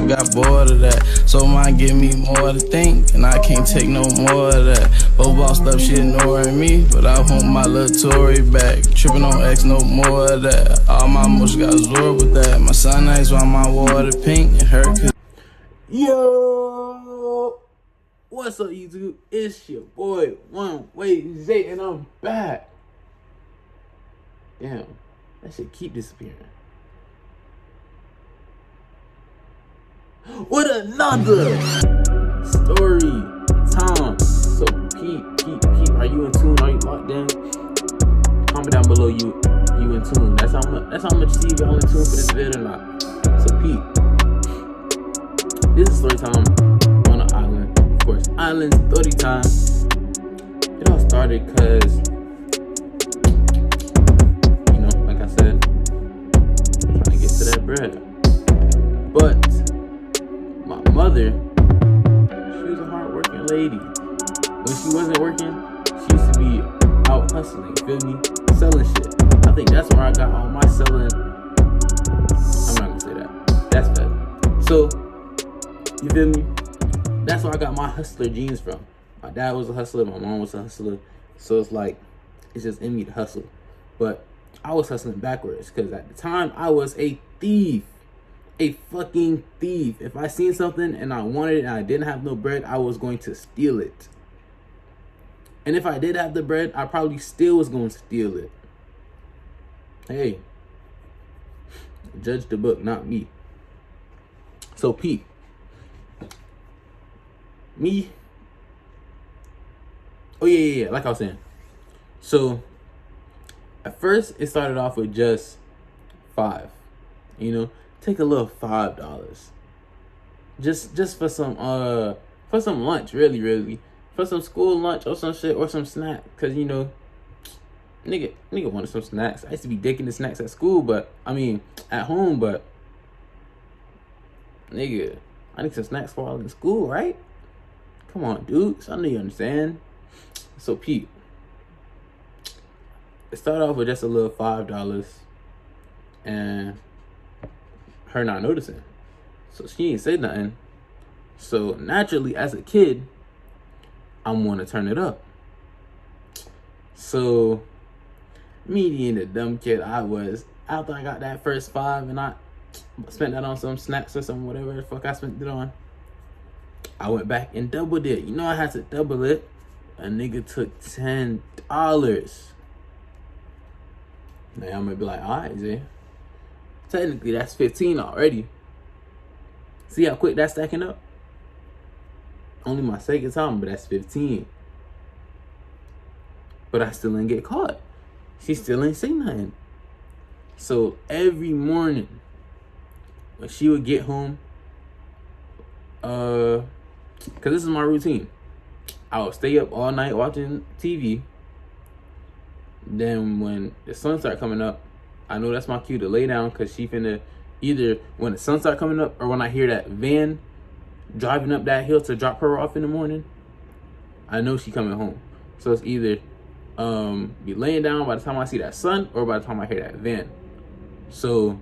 I got bored of that. So mine give me more to think, and I can't take no more of that. Both bossed up, she ignoring me, but I want my little Tory back. Tripping on X, no more of that. All my emotions got absorbed with that. My sun nice while my water pink, and her cause Yo, what's up, YouTube? It's your boy One Way Zay, and I'm back. Damn, that shit keep disappearing. With another story time. So keep. Are you in tune? Are you locked in? Comment down below. You in tune? That's how much see if y'all in tune for this video or not. So peep. This is story time on an island. Of course, island story time. It all started because, you know, like I said, trying to get to that bread. But my mother, she was a hard-working lady. When she wasn't working, she used to be out hustling, feel me? Selling shit. I think that's where I got all my selling. I'm not gonna say that. That's bad. So, you feel me? That's where I got my hustler genes from. My dad was a hustler, my mom was a hustler. So it's like, it's just in me to hustle. But I was hustling backwards because at the time I was a thief. A fucking thief. If I seen something and I wanted it and I didn't have no bread, I was going to steal it. And if I did have the bread, I probably still was going to steal it. Hey, judge the book, not me. So Pete, me. Oh yeah, like I was saying. So at first it started off with just $5. You know, take a little $5. Just for some lunch, really. For some school lunch or some shit or some snack. Cause you know, nigga wanted some snacks. I used to be dicking the snacks at school, but I mean at home, but nigga, I need some snacks while I'm in school, right? Come on, dudes. I know you understand. So Pete, it started off with just a little $5 and her not noticing. So she ain't say nothing. So naturally, as a kid, I'm gonna turn it up. So me being the dumb kid I was, after I got that first $5 and I spent that on some snacks or some whatever the fuck I spent it on, I went back and doubled it. You know I had to double it. A nigga took $10. Now I'm gonna be like, alright, Zay. Technically that's 15 already. See how quick that's stacking up? Only my second time, but that's 15. But I still didn't get caught. She still ain't say nothing. So every morning when she would get home, cause this is my routine. I would stay up all night watching TV. Then when the sun start coming up, I know that's my cue to lay down, cause she finna either when the sun start coming up or when I hear that van driving up that hill to drop her off in the morning, I know she coming home. So it's either be laying down by the time I see that sun or by the time I hear that van. So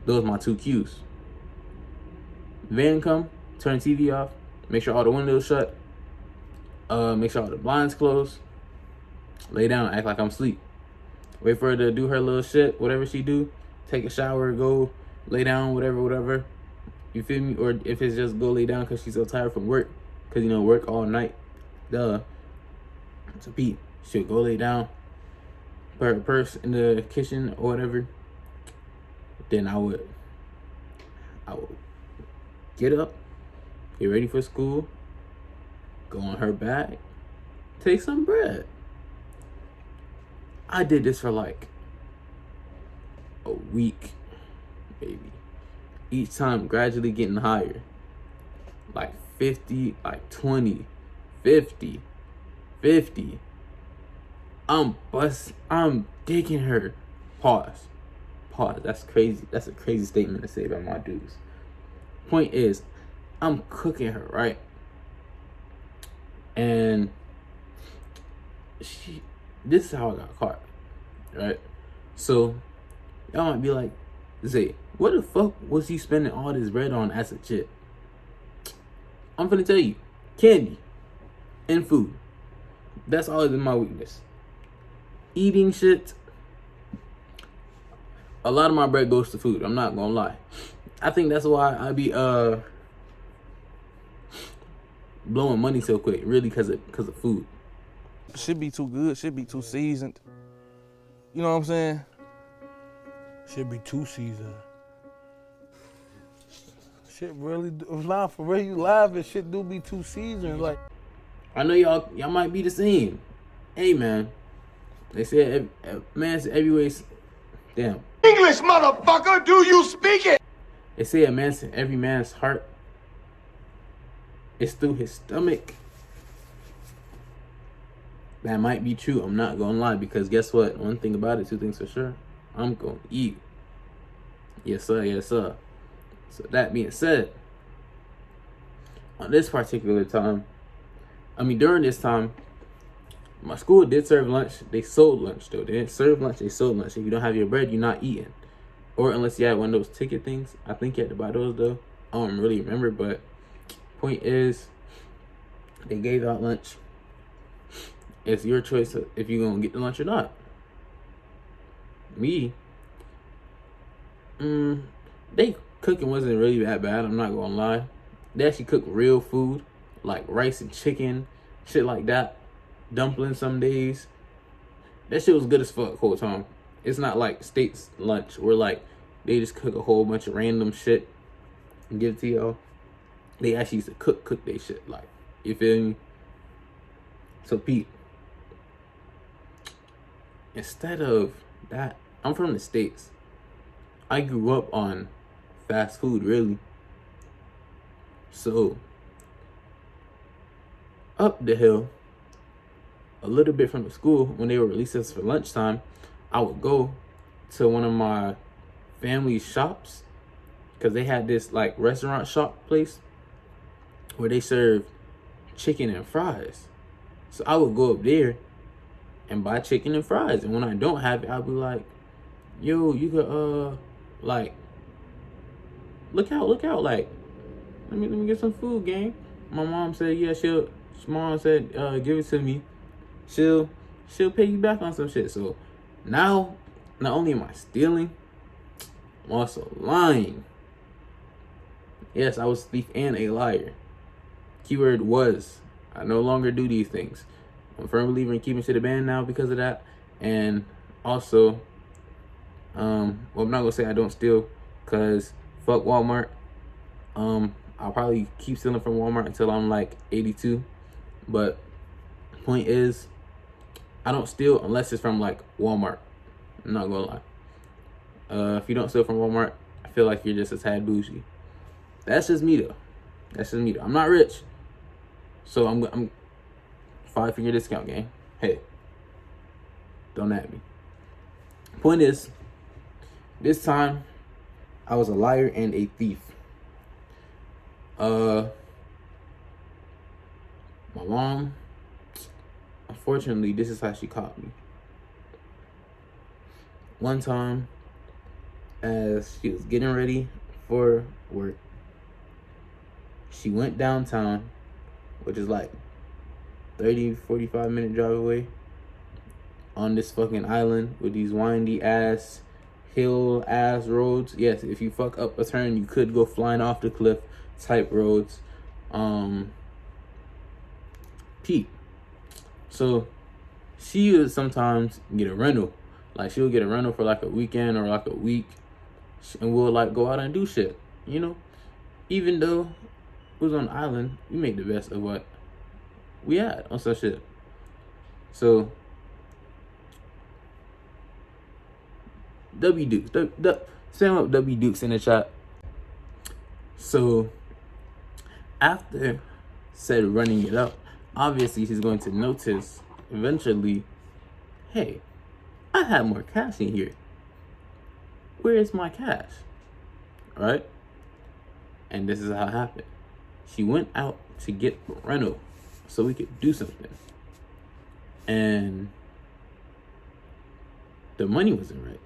those are my two cues. Van come, turn TV off, make sure all the windows shut, make sure all the blinds closed, lay down, act like I'm asleep. Wait for her to do her little shit, whatever she do, take a shower, go lay down, whatever. You feel me? Or if it's just go lay down because she's so tired from work, because you know work all night, duh. So Pete, she'll go lay down, put her purse in the kitchen or whatever. Then I would get up, get ready for school, go on her bag, take some bread. I did this for like a week, maybe. Each time gradually getting higher. Like 50, like 20, 50, 50. I'm digging her. Pause. That's crazy. That's a crazy statement to say about my dudes. Point is, I'm cooking her, right? And this is how I got caught, right? So y'all might be like, Zay, What the fuck was he spending all this bread on as a kid? I'm finna tell you, candy and food. That's always been my weakness. Eating shit. A lot of my bread goes to food. I'm not gonna lie. I think that's why I be blowing money so quick. Really, cause of food. Should be too good. Should be too seasoned. You know what I'm saying? Should be too seasoned. Shit really, for real, you live, and shit do be too seasoned. Like, I know y'all might be the same. Hey man, they said man's everyway's damn. English, motherfucker, do you speak it? They say every man's heart is through his stomach. That might be true. I'm not gonna lie, because guess what? One thing about it, two things for sure. I'm gonna eat. Yes sir, yes sir. So that being said, on this particular time, during this time, my school did serve lunch. They sold lunch though. They didn't serve lunch, they sold lunch. If you don't have your bread, you're not eating. Or unless you had one of those ticket things. I think you had to buy those though. I don't really remember, but point is, they gave out lunch. It's your choice if you're gonna get the lunch or not. Me, they cooking wasn't really that bad, I'm not gonna lie. They actually cook real food, like rice and chicken, shit like that. Dumplings some days. That shit was good as fuck whole time. It's not like State's lunch where like they just cook a whole bunch of random shit and give it to y'all. They actually used to cook they shit, like, you feel me? So Pete, instead of that, I'm from the States. I grew up on fast food, really. So up the hill, a little bit from the school, when they would release us for lunchtime, I would go to one of my family's shops, because they had this like restaurant shop place where they served chicken and fries. So I would go up there and buy chicken and fries, and when I don't have it, I'll be like, yo, you could like, look out, like, let me get some food, gang. My mom said, yeah, mom said, give it to me. She'll pay you back on some shit. So now, not only am I stealing, I'm also lying. Yes, I was a thief and a liar. Keyword was. I no longer do these things. I'm a firm believer in keeping shit a band now because of that. And also, well, I'm not gonna say I don't steal, because fuck Walmart. I'll probably keep stealing from Walmart until I'm like 82. But point is, I don't steal unless it's from like Walmart. I'm not gonna lie. If you don't steal from Walmart, I feel like you're just a tad bougie. That's just me though. I'm not rich, so I'm 5-figure discount, gang. Hey, don't at me. Point is, this time I was a liar and a thief. My mom, unfortunately, this is how she caught me. One time, as she was getting ready for work, she went downtown, which is like 30-45 minute drive away, on this fucking island with these windy ass, hill ass roads. Yes, if you fuck up a turn, you could go flying off the cliff type roads. Pete. So she would sometimes get a rental. Like, she'll get a rental for like a weekend or like a week, and we'll like go out and do shit, you know? Even though it was on the island, we made the best of what we had on some shit. So W Dukes, send up W Dukes in the chat. So after said running it up, obviously he's going to notice eventually, hey, I have more cash in here. Where is my cash? Right? And this is how it happened. She went out to get a rental so we could do something. And the money wasn't right.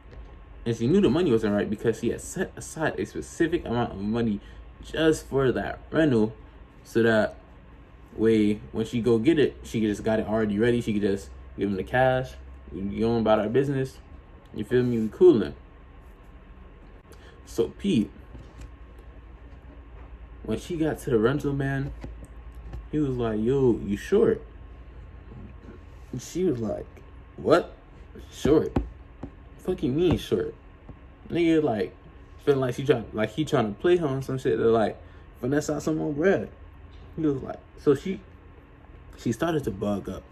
And she knew the money wasn't right because she had set aside a specific amount of money just for that rental, so that way when she go get it, she just got it already ready. She could just give him the cash. You know about our business. You feel me? We coolin'. So Pete, when she got to the rental man, he was like, "Yo, you short?" And she was like, "What? Short? Fuck you mean short?" Nigga like feeling like he trying to play her on some shit to like finesse out some more bread. He was like, so she started to bug up,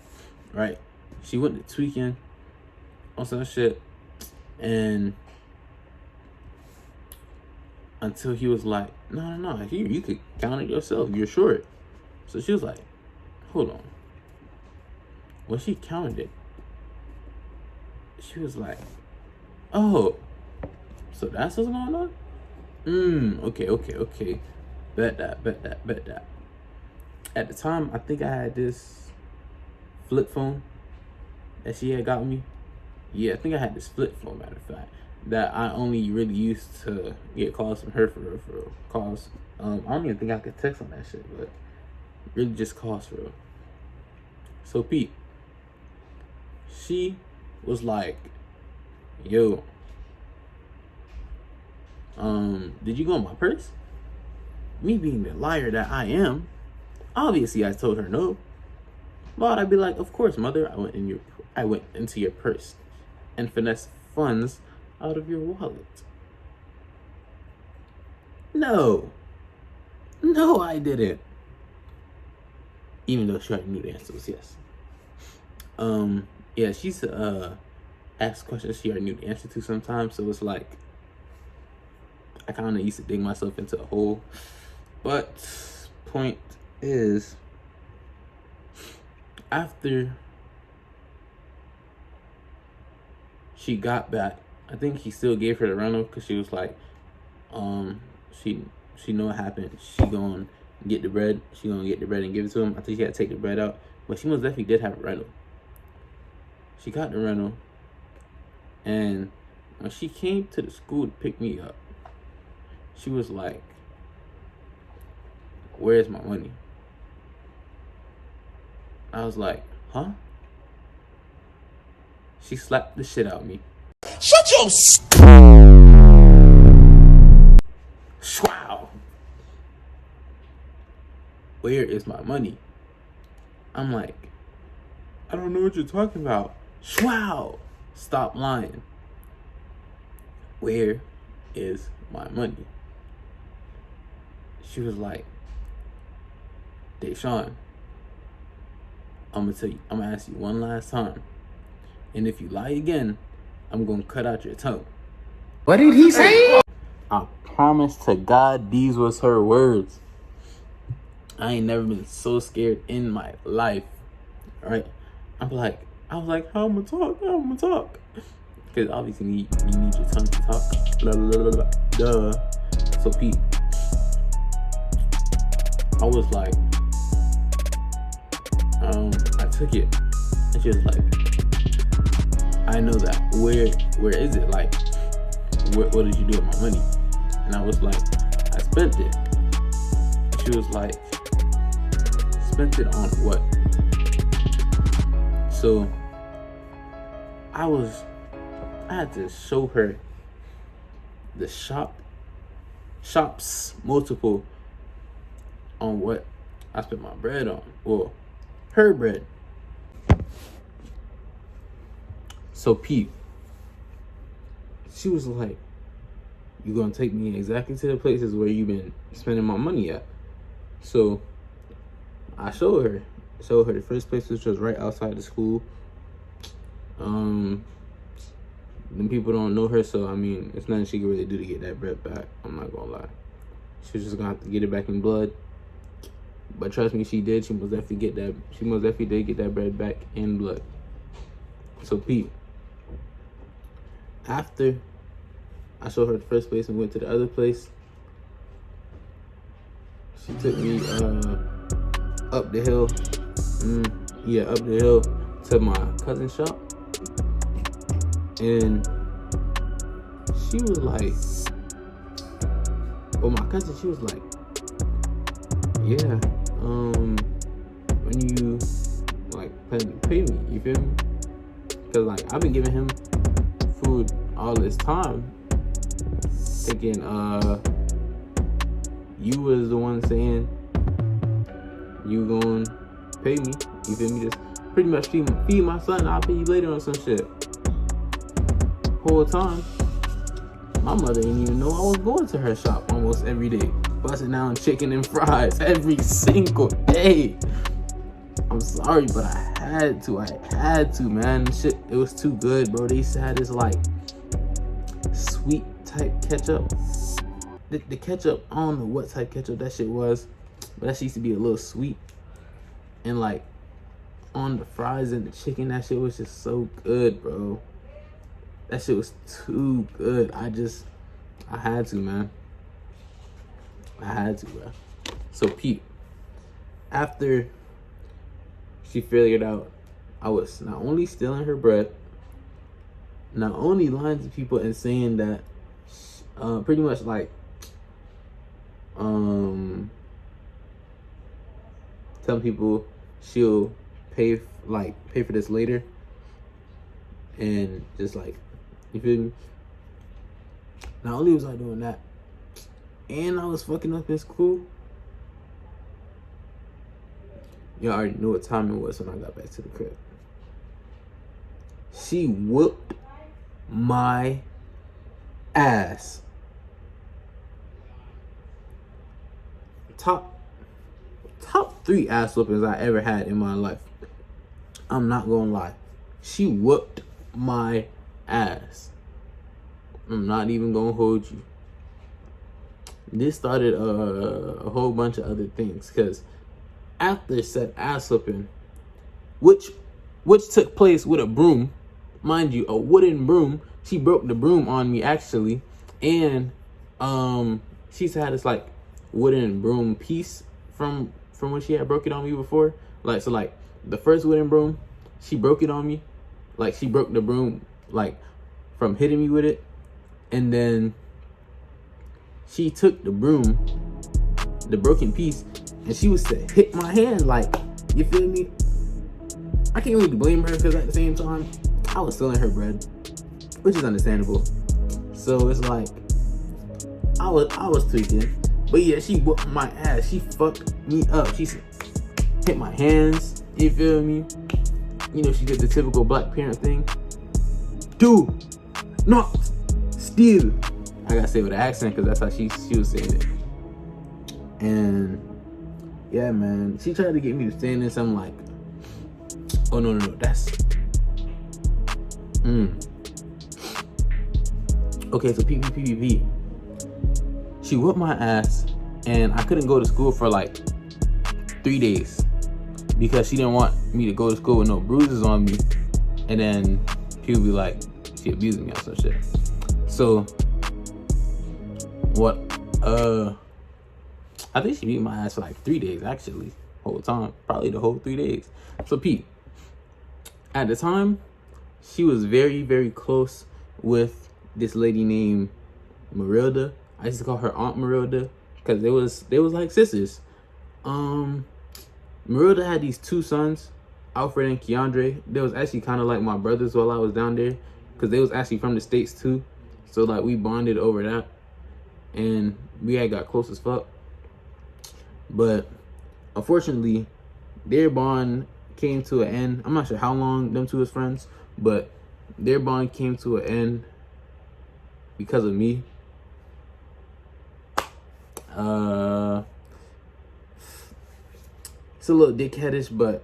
right? She went to tweaking on some shit, and until he was like, no, here, you could count it yourself, you're short. So she was like, hold on. When she counted it, she was like, oh, so that's what's going on? Okay. Bet that. At the time, I think I had this flip phone that she had got me. Yeah, I think I had this flip phone, matter of fact, that I only really used to get calls from her for real. Calls. I don't even think I could text on that shit, but really just calls for real. So Pete, she was like, yo, did you go in my purse? Me being the liar that I am, obviously I told her no. But I'd be like, of course, mother, I went into your purse and finessed funds out of your wallet. No, I didn't. Even though she already knew the answer was yes. Yeah, she's asked questions she already knew the answer to sometimes, so it's like I kind of used to dig myself into a hole. But point is, after she got back, I think he still gave her the rental because she was like, she know what happened. She gonna get the bread. She gonna get the bread and give it to him. I think she had to take the bread out, but she most definitely did have a rental. She got the rental, and when she came to the school to pick me up, she was like, where's my money? I was like, huh? She slapped the shit out of me. Shut your Wow. Where is my money? I'm like, I don't know what you're talking about. Wow. Stop lying. Where is my money? She was like, Deshaun, I'm gonna ask you one last time. And if you lie again, I'm gonna cut out your tongue. What did he say? I promise to God, these was her words. I ain't never been so scared in my life. Alright? I was like, how I'm gonna talk? Because obviously you need your tongue to talk. Blah, blah, blah, blah. Duh. So Pete, I was like, I took it. And she was like, I know that. Where is it? Like, what did you do with my money? And I was like, I spent it. She was like, spent it on what? So I had to show her the shops multiple on what I spent my bread on. Well, her bread. So Pete, she was like, you gonna take me exactly to the places where you've been spending my money at? So I showed her the first place, which was right outside the school. Them people don't know her, so I mean, it's nothing she can really do to get that bread back. I'm not gonna lie. She was just gonna have to get it back in blood. But trust me, she did. She most definitely did get that bread back in blood. So Pete, after I showed her the first place and went to the other place, she took me up the hill. Up the hill to my cousin's shop. And she was like, well, my cousin, she was like, yeah, when you like plan to pay me, you feel me? Cause like I've been giving him food all this time, thinking you was the one saying you gonna pay me, you feel me? Just pretty much feed my son, I'll pay you later on some shit. Whole time, my mother didn't even know I was going to her shop almost every day, busting down chicken and fries every single day. I'm sorry, but I had to, man. Shit, it was too good, bro. They used to have this like sweet type ketchup. The ketchup, I don't know what type ketchup that shit was, but that shit used to be a little sweet. And like on the fries and the chicken, that shit was just so good, bro. That shit was too good. I had to, man. I had to, bro. So Pete, after she figured out I was not only stealing her bread, not only lying to people and saying that, pretty much like, telling people she'll pay for this later, and just like, you feel me? Not only was I doing that, and I was fucking up in school. Y'all already knew what time it was when I got back to the crib. She whooped my ass. Top 3 ass whoopings I ever had in my life. I'm not gonna lie. She whooped my ass. I'm not even gonna hold you. This started a whole bunch of other things, because after said ass whooping, which took place with a broom, mind you, a wooden broom. She broke the broom on me actually, and she's had this like wooden broom piece from when she had broke it on me before. Like, so like the first wooden broom, she broke it on me. Like, she broke the broom like from hitting me with it, and then she took the broom, the broken piece, and she was to hit my hand. Like, you feel me? I can't really blame her, because at the same time, I was stealing her bread, which is understandable. So it's like, I was tweaking. But yeah, she whooped my ass. She fucked me up. She hit my hands. You feel me? You know, she did the typical black parent thing. Do not steal. I gotta say it with an accent, because that's how she was saying it. And yeah, man, she tried to get me to stand in some like, oh no, that's okay, so PPPPP. She whooped my ass, and I couldn't go to school for like 3 days because she didn't want me to go to school with no bruises on me, and then people be like, she abusing me or some shit. So what? I think she beat my ass for like 3 days actually, whole time, probably the whole 3 days. So Pete, at the time, she was very, very close with this lady named Marilda. I used to call her Aunt Marilda, because they was like sisters. Marilda had these 2 sons, Alfred and Keandre. They was actually kind of like my brothers while I was down there, because they was actually from the States too. So like, we bonded over that, and we had got close as fuck. But unfortunately, their bond came to an end. I'm not sure how long them 2 was friends, but their bond came to an end because of me. It's a little dickheadish, but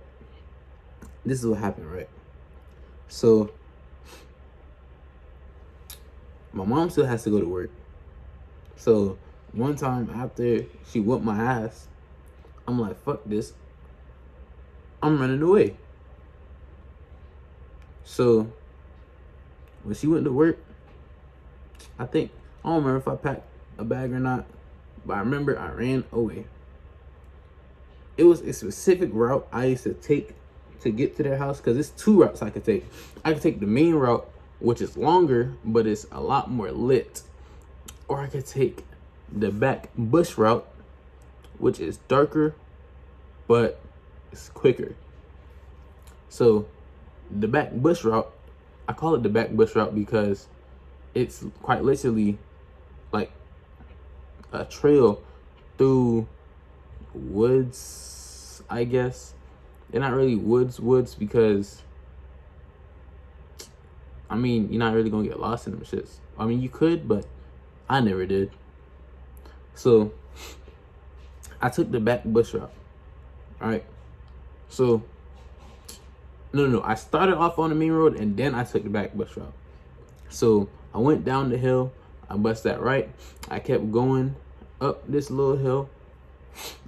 this is what happened, right? So my mom still has to go to work. So one time after she whooped my ass, I'm like, fuck this, I'm running away. So when she went to work, I don't remember if I packed a bag or not, but I remember I ran away. It was a specific route I used to take to get to their house, because it's 2 routes I could take. I could take the main route which is longer, but it's a lot more lit. Or I could take the back bush route, which is darker, but it's quicker. So the back bush route, I call it the back bush route because it's quite literally like a trail through woods, I guess. They're not really woods because, I mean, you're not really gonna get lost in them shits. I mean, you could, but I never did. So I took the back bush route. All right. So no, I started off on the main road and then I took the back bush route. So I went down the hill, I bust that right. I kept going up this little hill.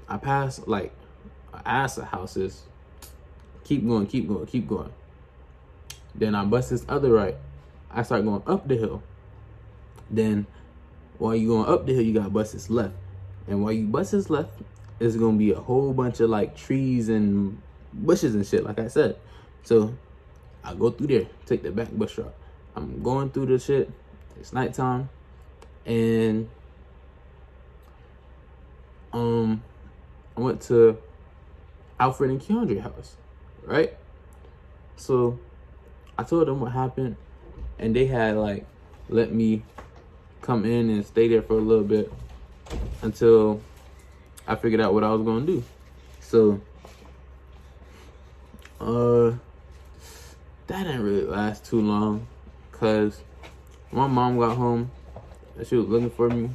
I passed like an ass of houses. Keep going. Then I bust this other right. I start going up the hill. Then while you going up the hill, you gotta bust this left. And while you bust this left, it's gonna be a whole bunch of like trees and bushes and shit, like I said. So I go through there, take the back bush route. I'm going through the shit. It's nighttime, and I went to Alfred and Keandre's house, right? So I told them what happened, and they had like let me come in and stay there for a little bit until I figured out what I was gonna do. So that didn't really last too long, cause my mom got home and she was looking for me.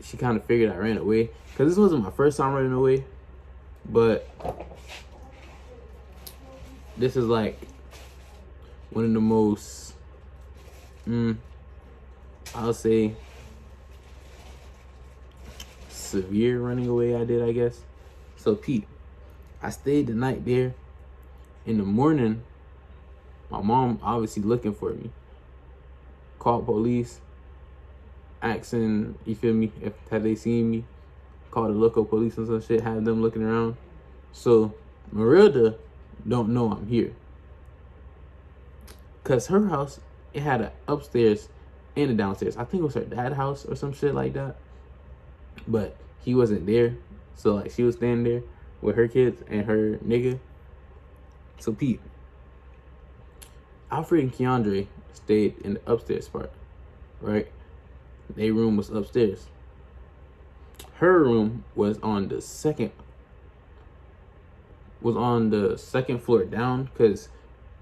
She kind of figured I ran away, cause this wasn't my first time running away, but this is like one of the most, I'll say, severe running away I did, I guess. So Pete, I stayed the night there. In the morning, my mom obviously looking for me. Called police, asking, you feel me, if had they seen me. Called the local police and some shit, had them looking around. So Marilda don't know I'm here. Cause her house, it had an upstairs and a downstairs. I think it was her dad's house or some shit like that. But he wasn't there. So like she was standing there with her kids and her nigga. So Pete, Alfred and Keandre stayed in the upstairs part, right? Their room was upstairs. Her room was on the second floor down, because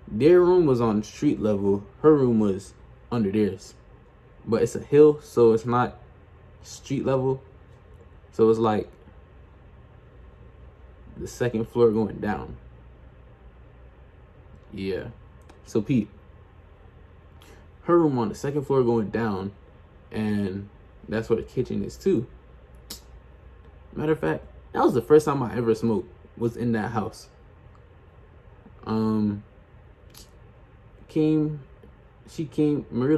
their room was on street level. Her room was under theirs. But it's a hill, so it's not street level. So it's like the second floor going down. Yeah. So Pete, her room on the second floor going down, and that's where the kitchen is too. Matter of fact, that was the first time I ever smoked, was in that house. Marilla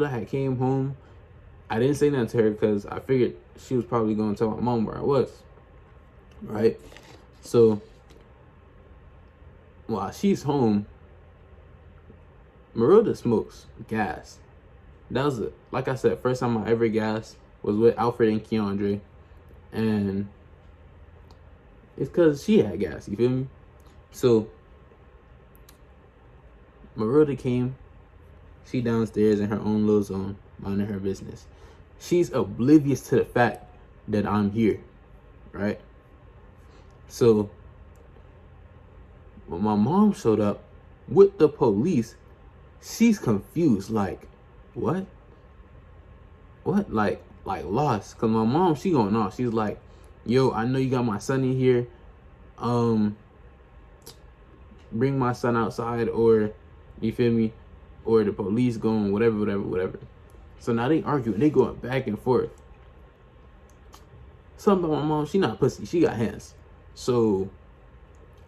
had came home. I didn't say nothing to her because I figured she was probably going to tell my mom where I was, right? So while she's home, Marilla smokes gas. That was it. Like I said, first time I ever gassed was with Alfred and Keandre, and it's because she had gas. You feel me? So Marilla came. She downstairs in her own little zone, minding her business. She's oblivious to the fact that I'm here, right? So when my mom showed up with the police, she's confused, like, what? Like lost. Cause my mom, she going off. She's like, yo, I know you got my son in here. Bring my son outside, or you feel me? Or the police going, whatever. So now they arguing, they going back and forth. Something about my mom, she not pussy, she got hands. So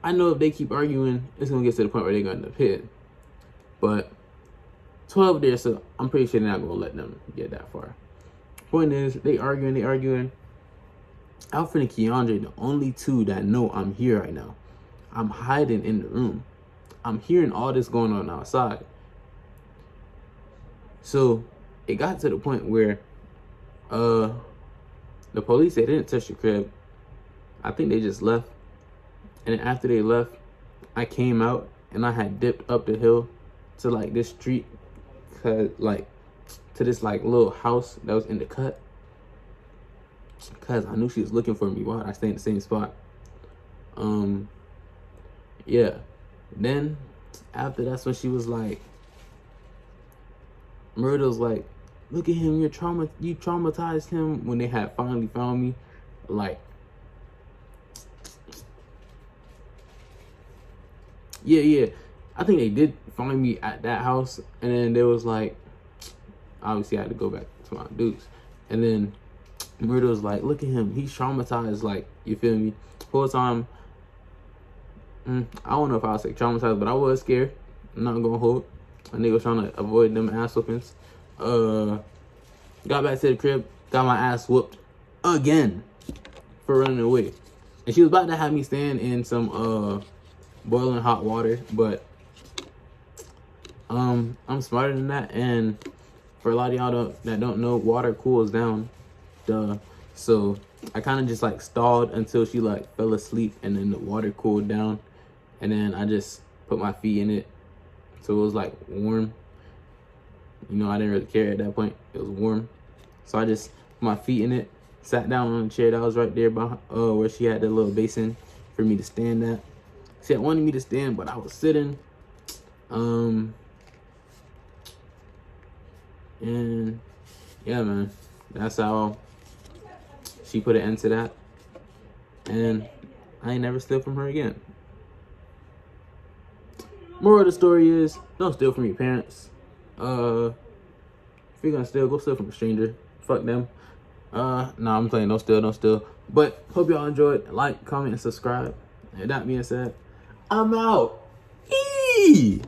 I know if they keep arguing, it's gonna get to the point where they're gonna end up hitting. But 12 there, so I'm pretty sure they're not gonna let them get that far. Point is, they arguing. Alfred and Keandre, the only two that know I'm here right now. I'm hiding in the room. I'm hearing all this going on outside. So it got to the point where the police, they didn't touch the crib. I think they just left. And then after they left, I came out and I had dipped up the hill to like this street, to this like little house that was in the cut, because I knew she was looking for me. Why would I stay in the same spot? Yeah. Then after that's when she was like, Murder was like, look at him, you traumatized him, when they had finally found me. Like, yeah. I think they did find me at that house, and then there was like, obviously I had to go back to my dudes. And then Murder was like, look at him, he's traumatized, like, you feel me? The whole time, I don't know if I was like traumatized, but I was scared. I'm not gonna hold. A nigga was trying to avoid them ass whoopings. Got back to the crib, got my ass whooped again for running away. And she was about to have me stand in some boiling hot water, but I'm smarter than that, and for a lot of y'all that don't know, water cools down, duh. So I kind of just like stalled until she like fell asleep, and then the water cooled down, and then I just put my feet in it, so it was like warm. You know, I didn't really care at that point. It was warm, so I just put my feet in it, sat down on the chair that was right there behind, where she had the little basin for me to stand at. She had wanted me to stand, but I was sitting. And yeah, man, that's how she put an end to that. And I ain't never steal from her again. Moral of the story is, don't steal from your parents. If you're gonna steal, go steal from a stranger. Fuck them. Nah, I'm playing, don't steal. But hope y'all enjoyed. Like, comment, and subscribe. And that being said, I'm out. Eee!